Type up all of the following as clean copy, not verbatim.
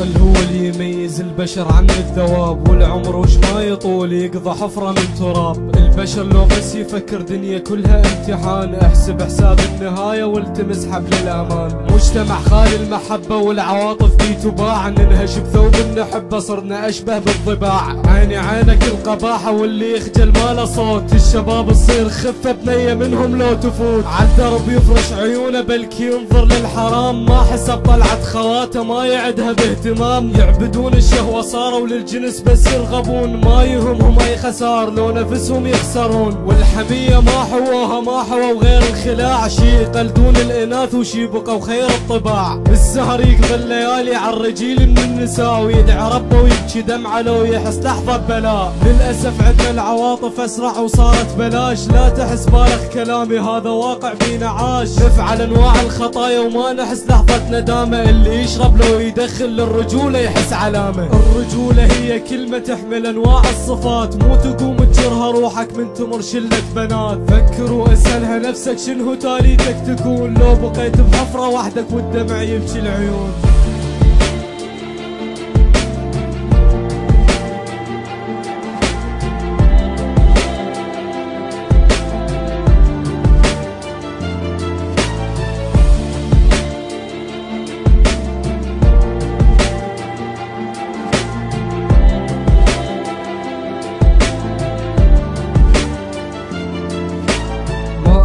العقل هو اللي يميز البشر عن الدواب، والعمر وش ما يطول يقضى حفرة من تراب. البشر لو بس يفكر دنيا كلها امتحان، احسب حساب النهاية والتمس حبل الامان. مجتمع خالي المحبة والعواطف بيه تباع، ننهش بثوب النحبة صرنا اشبه بالضباع. عيني عينك القباحة واللي يخجل ما له صوت، الشباب تصير خفة بنية منهم لو تفوت. عالدرب يفرش عيونه بلكي ينظر للحرام، ما حسب طلعت خواته ما يعدها باهتمام. يعبدون الشهوة صاروا للجنس بس يرغبون، ما يهمهم اي خسار لو نفسهم يخسرون. والحمية ما حووها ما حووا غير الخلاع، شي يقلدون الاناث وشي بقوا خير الطباع. بالسهر يقضي الليالي عالرجيل من النساء، ويدعي ربه ويبكي دمعه لو يحس لحظة بلاء. للأسف عندنا العواطف اسرع وصارت بلاش، لا تحس بالغ كلامي هذا واقع بينا عاش. نفعل انواع الخطايا وما نحس لحظة ندامة، اللي يشرب لو يدخل للرجولة يحس علامة. الرجولة هي كلمة تحمل انواع الصفات، مو تقوم تجرها روحك من تمر شلة بنات. فكر واسألها نفسك شنو تاليتك تكون، لو بقيت بحفرة وحدك والدمع يبكي العيون.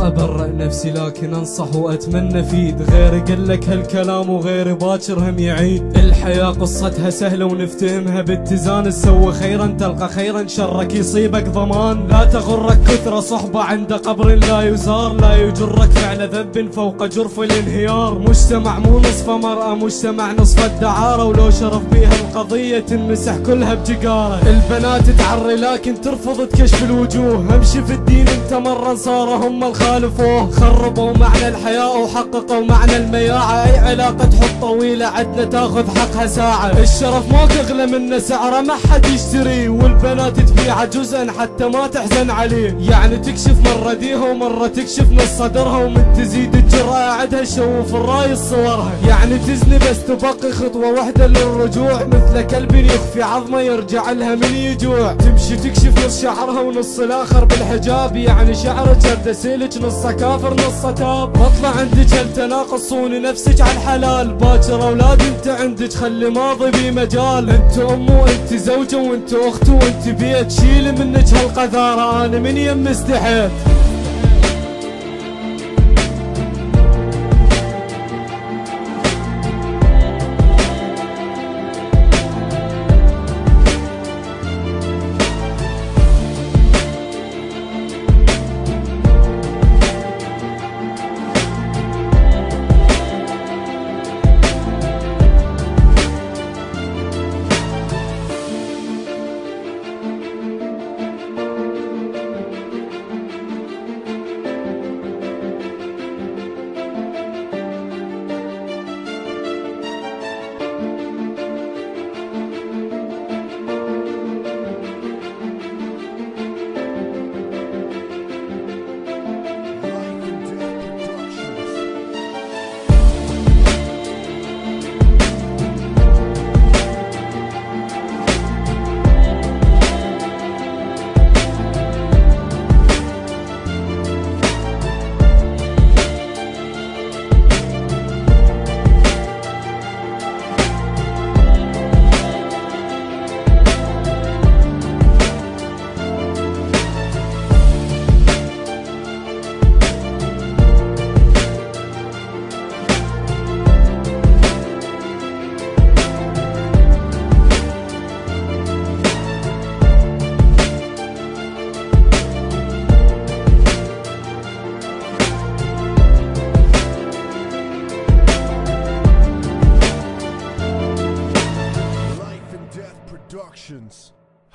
أبرأ نفسي لكن أنصح وأتمنى فيد، غيري قلك هالكلام وغيري باكر هم يعيد. الحياة قصتها سهلة ونفتهمها باتزان، تسوي خيرا تلقى خيرا شرك يصيبك ضمان. لا تغرك كثرة صحبة عند قبر لا يزار، لا يجرك فعل ذنب فوق جرف الانهيار. مجتمع مو نصف مرأة مجتمع نصف الدعارة، ولو شرف بيها القضية تنمسح كلها بجقارة. البنات تعري لكن ترفض تكشف الوجوه، امشي في الدين انت مرة صار هم الخالفوه. خربوا معنى الحياة وحققوا معنى المياعة، اي علاقة تحط طويلة عدنا تاخذ حقها ساعة. الشرف ما تغلى منه سعره ما حد يشتريه، والبنات تبيعه جزءا حتى ما تحزن عليه. يعني تكشف مرة ديها ومرة تكشف نص صدرها، ومن تزيد الجرأة عدها شوف الراي صورها. يعني تزني بس تبقي خطوة واحدة للرجوع، مثل كلب يخفي عظمه يرجع لها من يجوع. تمشي تكشف نص شعرها ونص الاخر بالحجاب، يعني شعرك اردسيلك نصه كافر نصه تاب. واطلع عندك هالتناقص صوني نفسك على الحلال، باكر اولاد انت عندك خلي ماضي بي مجال. انت ام وانت زوجه وانت اخت وانت بيت، شيلي منك هالقذاره انا من يم استحيت.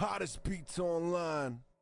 Hottest beats online.